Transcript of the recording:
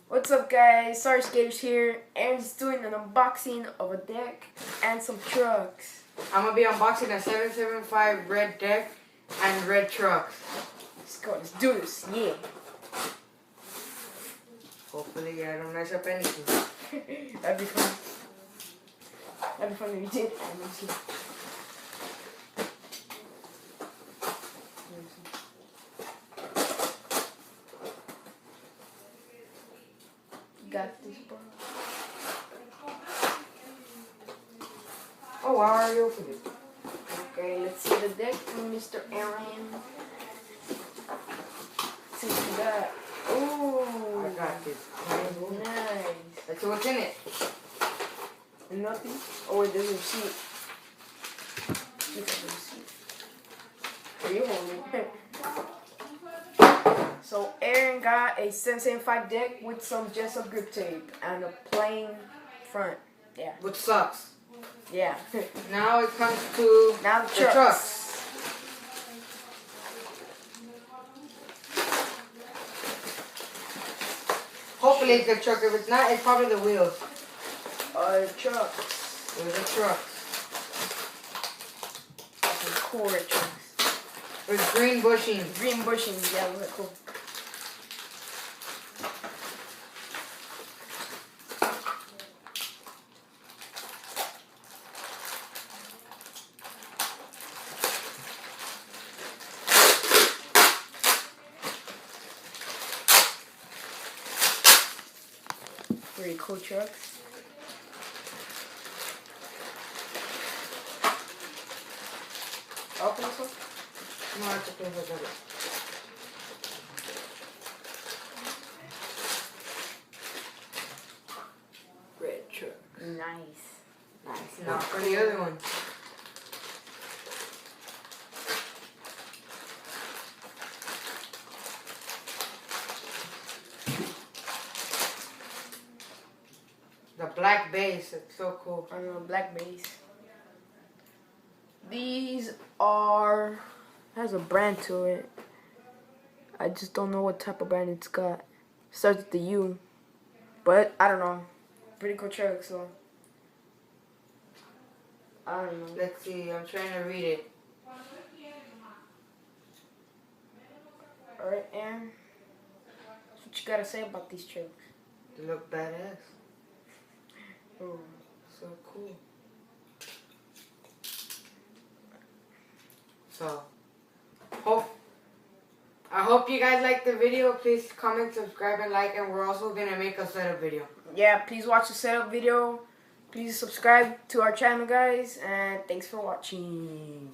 What's up, guys? Sorry Skaters here. Aaron's doing an unboxing of a deck and some trucks. I'm gonna be unboxing a 775 red deck and red trucks. Let's go. Let's do this. Yeah. Hopefully I don't mess up anything. That'd be fun. That'd be fun if you did. Let me see. Got this, bro. Oh, I already opened it. Okay, let's see the deck from Mr. Aaron. Let's see what we got. Ooh. I got this. Nice. Let's see what's in it. Nothing. Oh wait, there's a receipt. Look at the receipt. Are you holding it? So Aaron got a 775 deck with some jessup grip tape and a plain front. Yeah. Which sucks. Yeah. Now it comes to Now the the trucks. Hopefully it's the truck. If it's not, it's probably the wheels. Trucks. There's the trucks. Some cool red trucks. There's green bushing. Green bushings. Yeah, look cool. Pretty cool trucks. Open this one? No, it's okay. I got it. Red truck. Nice. Nice. Now for the other one. The black base, it's so cool. I know, black base. These are, has a brand to it. I just don't know what type of brand it's got. Starts with the U, but I don't know. Pretty cool truck, so I don't know. Let's see, I'm trying to read it. Alright, Aaron, what you gotta say about these trucks? They look badass. Oh. So cool. So, I hope you guys liked the video. Please comment, subscribe, and like. And we're also going to make a setup video. Yeah, please watch the setup video. Please subscribe to our channel, guys. And thanks for watching.